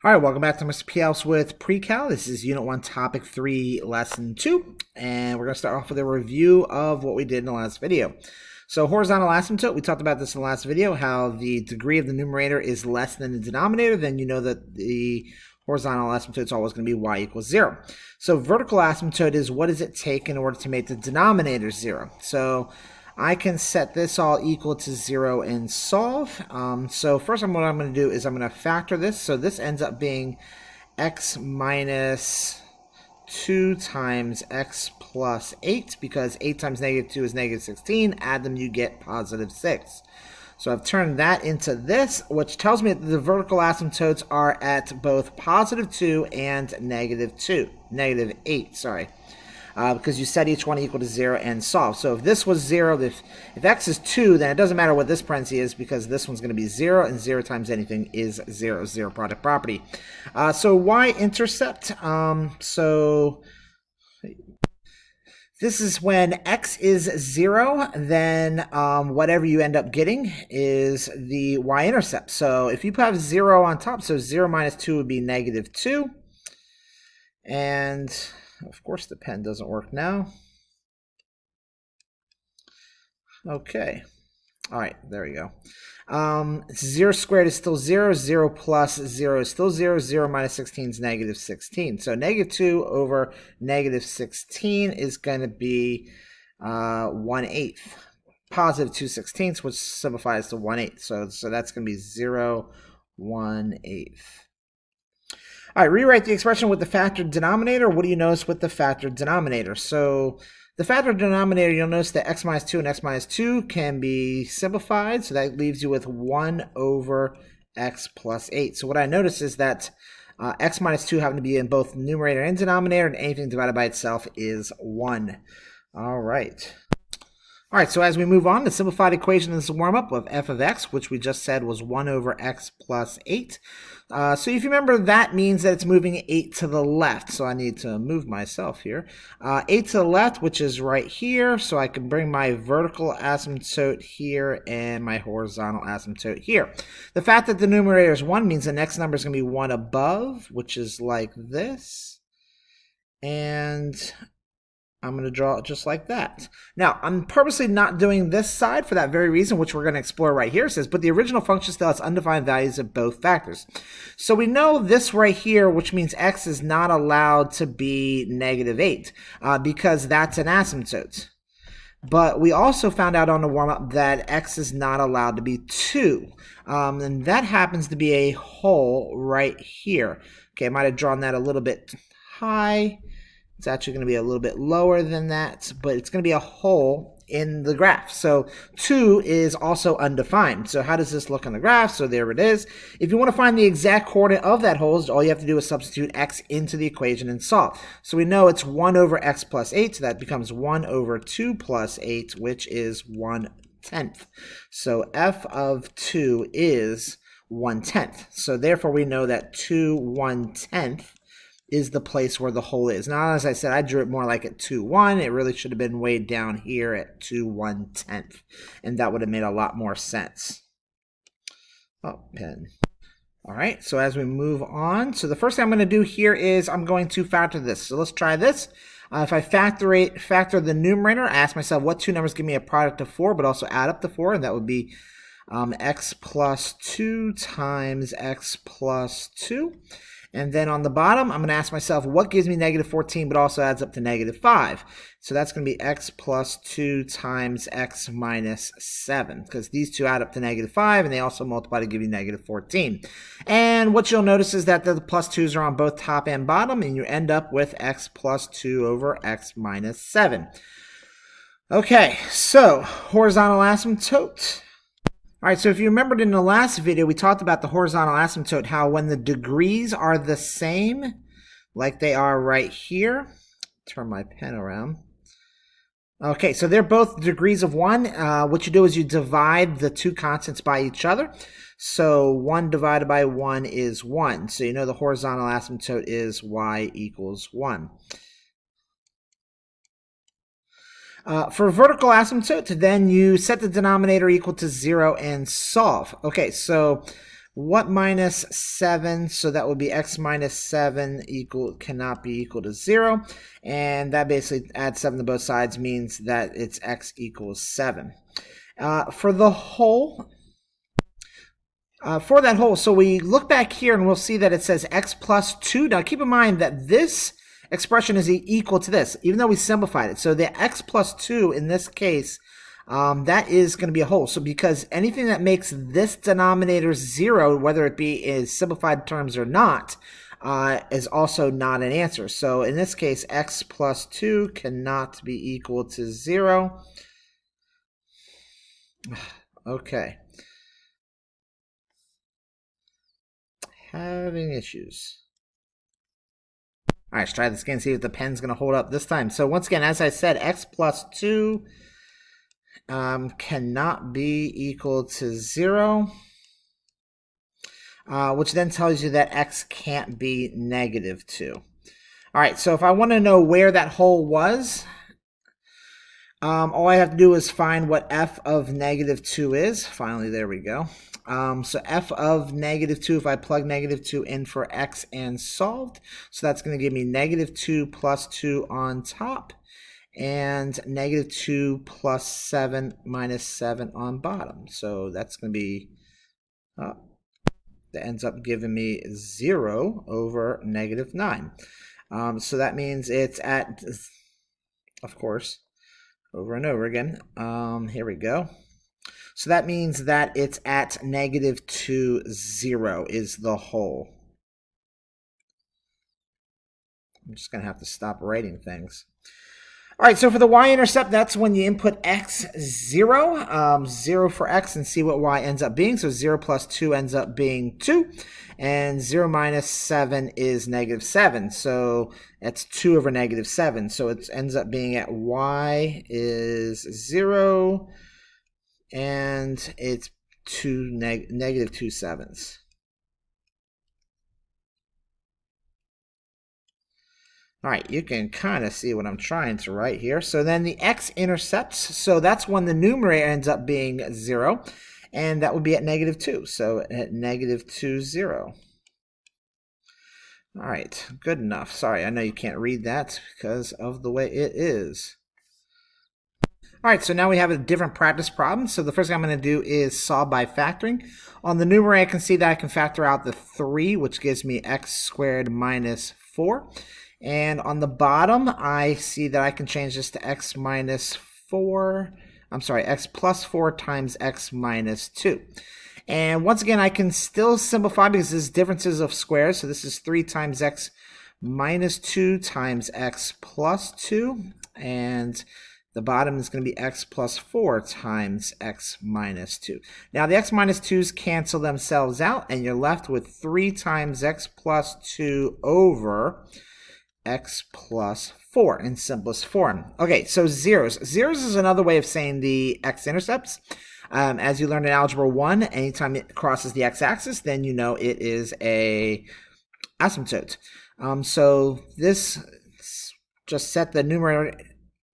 All right, welcome back to Mr. P. House with Precal. This is Unit 1, Topic 3, Lesson 2. And we're going to start off with a review of what we did in the last video. So horizontal asymptote, we talked about this in the last video, how the degree of the numerator is less than the denominator. Then you know that the horizontal asymptote is always going to be y equals 0. So vertical asymptote is what does it take in order to make the denominator 0. So I can set this all equal to 0 and solve. So first what I'm going to do is I'm going to factor this. So this ends up being x minus 2 times x plus 8, because 8 times negative 2 is negative 16. Add them, you get positive 6. So I've turned that into this, which tells me that the vertical asymptotes are at both positive 2 and negative 8, sorry. Because you set each one equal to 0 and solve. So if this was 0, if x is 2, then it doesn't matter what this parenthesis is, because this one's going to be 0, and 0 times anything is 0, zero product property. So y-intercept, so this is when x is 0, then whatever you end up getting is the y-intercept. So if you have 0 on top, so 0 minus 2 would be negative 2. And of course, the pen doesn't work now. Okay. All right, there we go. 0 squared is still 0. 0 plus 0 is still 0. 0 minus 16 is negative 16. So negative 2 over negative 16 is going to be 1/8. Positive 2/16, which simplifies to 1/8. So that's going to be 0, 1/8. All right, rewrite the expression with the factored denominator. What do you notice with the factored denominator? So the factored denominator, you'll notice that x minus 2 and x minus 2 can be simplified. So that leaves you with 1 over x plus 8. So what I notice is that x minus 2 happen to be in both numerator and denominator, and anything divided by itself is 1. All right. All right, so as we move on, the simplified equation is a warm-up of f of x, which we just said was 1 over x plus 8. So if you remember, that means that it's moving 8 to the left. So I need to move myself here. 8 to the left, which is right here. So I can bring my vertical asymptote here and my horizontal asymptote here. The fact that the numerator is 1 means the next number is going to be 1 above, which is like this. And I'm going to draw it just like that. Now, I'm purposely not doing this side for that very reason, which we're going to explore right here. It says, but the original function still has undefined values of both factors. So we know this right here, which means x is not allowed to be negative 8, because that's an asymptote. But we also found out on the warm-up that x is not allowed to be 2. And that happens to be a hole right here. Okay, I might have drawn that a little bit high. It's actually going to be a little bit lower than that, but it's going to be a hole in the graph. So 2 is also undefined. So how does this look on the graph? So there it is. If you want to find the exact coordinate of that hole, all you have to do is substitute x into the equation and solve. So we know it's 1 over x plus 8, so that becomes 1 over 2 plus 8, which is 1/10. So f of 2 is 1/10. So therefore we know that 2 1/10 is the place where the hole is. Now, as I said, I drew it more like at 2 1. It really should have been way down here at 2 1/10, and that would have made a lot more sense. Oh, pen. All right, so as we move on, so the first thing I'm going to do here is I'm going to factor this. So let's try this. If I factor the numerator, I ask myself what two numbers give me a product of 4, but also add up to 4, and that would be x plus 2 times x plus 2. And then on the bottom, I'm going to ask myself, what gives me negative 14, but also adds up to negative 5? So that's going to be x plus 2 times x minus 7, because these two add up to negative 5, and they also multiply to give you negative 14. And what you'll notice is that the plus 2's are on both top and bottom, and you end up with x plus 2 over x minus 7. Okay, so horizontal asymptote. All right, so if you remembered in the last video, we talked about the horizontal asymptote, how when the degrees are the same, like they are right here, turn my pen around. Okay, so they're both degrees of 1. What you do is you divide the two constants by each other. So 1 divided by 1 is 1. So you know the horizontal asymptote is y equals 1. For vertical asymptote, then you set the denominator equal to 0 and solve. Okay, so What minus 7? So that would be x minus 7 cannot be equal to 0. And that basically adds 7 to both sides, means that it's x equals 7. For the whole, for that whole, so we look back here and we'll see that it says x plus 2. Now keep in mind that this expression is equal to this, even though we simplified it. So the x plus 2 in this case, that is going to be a whole. So because anything that makes this denominator 0, whether it be in simplified terms or not, is also not an answer. So in this case, x plus 2 cannot be equal to 0. Okay. Having issues. All right, let's try this again, see if the pen's going to hold up this time. So once again, as I said, x plus 2 cannot be equal to 0, which then tells you that x can't be negative 2. All right, so if I want to know where that hole was, all I have to do is find what f of negative 2 is. Finally, there we go. So f of negative 2, if I plug negative 2 in for x and solved, so that's going to give me negative 2 plus 2 on top, and negative 2 plus 7 minus 7 on bottom. So that's going to be, that ends up giving me 0 over negative 9. So that means it's at, of course, over and over again. Here we go. So that means that it's at negative 2, 0 is the whole. I'm just going to have to stop writing things. All right, so for the y-intercept, that's when you input x 0, 0 for x, and see what y ends up being. So 0 plus 2 ends up being 2, and 0 minus 7 is negative 7. So that's 2 over negative 7. So it ends up being at y is 0, and it's negative 2 sevenths. All right, you can kind of see what I'm trying to write here. So then the x-intercepts, so that's when the numerator ends up being 0, and that would be at negative 2. So at negative 2, 0. All right, good enough. Sorry, I know you can't read that because of the way it is. All right, so now we have a different practice problem. So the first thing I'm going to do is solve by factoring. On the numerator, I can see that I can factor out the 3, which gives me x squared minus 4. And on the bottom, I see that I can change this to x minus 4. I'm sorry, x plus 4 times x minus 2. And once again, I can still simplify because this is differences of squares. So this is 3 times x minus 2 times x plus 2. And the bottom is going to be x plus 4 times x minus 2. Now the x minus 2's cancel themselves out, and you're left with 3 times x plus 2 over x plus 4 in simplest form. Okay, so zeros. Zeros is another way of saying the x-intercepts. As you learned in Algebra 1, anytime it crosses the x-axis, then you know it is a asymptote. So this, just set the numerator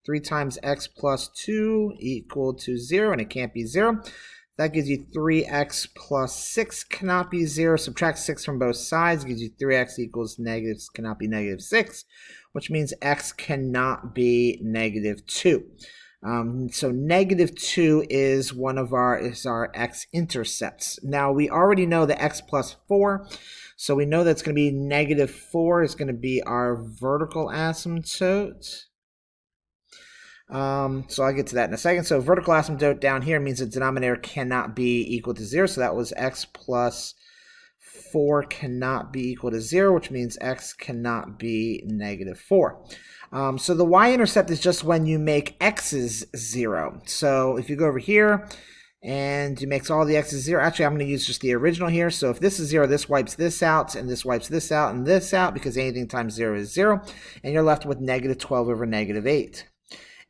3 times x plus 2 equal to 0, and it can't be 0. That gives you 3x plus 6 cannot be 0. Subtract 6 from both sides gives you 3x equals negative, cannot be negative 6, which means x cannot be negative 2. So negative 2 is one of our x-intercepts. Now we already know the x plus 4, so we know that's going to be negative 4 is going to be our vertical asymptote. So I'll get to that in a second. So vertical asymptote down here means the denominator cannot be equal to 0. So that was x plus 4 cannot be equal to 0, which means x cannot be negative 4. So the y-intercept is just when you make x's 0. So if you go over here and you make all the x's 0, actually I'm going to use just the original here. So if this is 0, this wipes this out, and this wipes this out, and this out, because anything times 0 is 0. And you're left with negative 12 over negative 8.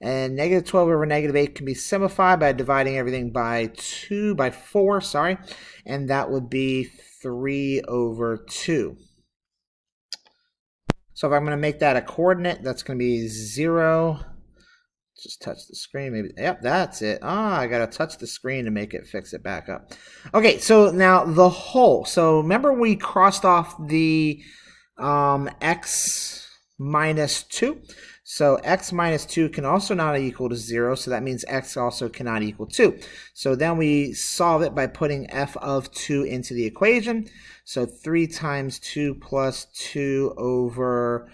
And negative 12 over negative 8 can be simplified by dividing everything by 4, and that would be 3 over 2. So if I'm going to make that a coordinate, that's going to be 0, Just touch the screen, maybe. Yep, that's it. I gotta touch the screen to make it fix it back up. Okay, so now the whole. So remember we crossed off the x minus 2. So x minus 2 can also not equal to 0, so that means x also cannot equal 2. So then we solve it by putting f of 2 into the equation. So 3 times 2 plus 2 over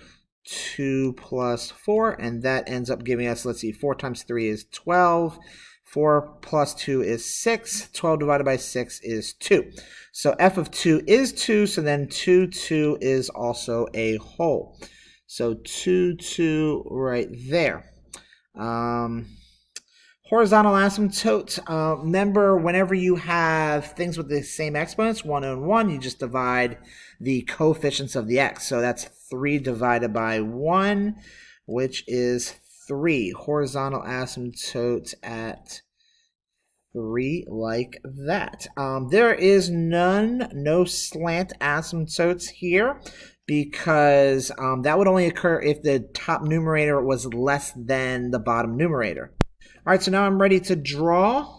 2 plus 4, and that ends up giving us, let's see, 4 times 3 is 12. 4 plus 2 is 6. 12 divided by 6 is 2. So f of 2 is 2, so then 2 is also a whole. So 2 right there. Horizontal asymptote. Remember, whenever you have things with the same exponents, 1 and 1, you just divide the coefficients of the x. So that's 3 divided by 1, which is 3. Horizontal asymptote at 3, like that. There is no slant asymptotes here, because that would only occur if the top numerator was less than the bottom numerator. All right, so now I'm ready to draw.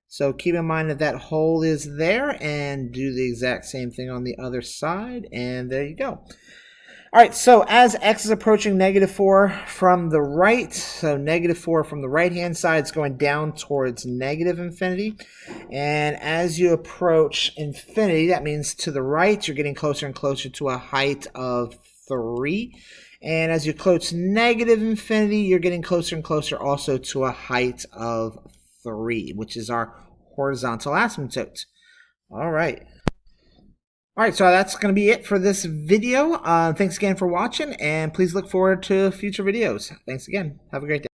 So keep in mind that that hole is there, and do the exact same thing on the other side, and there you go. All right, so as x is approaching -4 from the right, so -4 from the right-hand side, it's going down towards -infinity. And as you approach infinity, that means to the right, you're getting closer and closer to a height of 3. And as you approach -infinity, you're getting closer and closer also to a height of 3, which is our horizontal asymptote. All right. All right, so that's going to be it for this video. Thanks again for watching, and please look forward to future videos. Thanks again. Have a great day.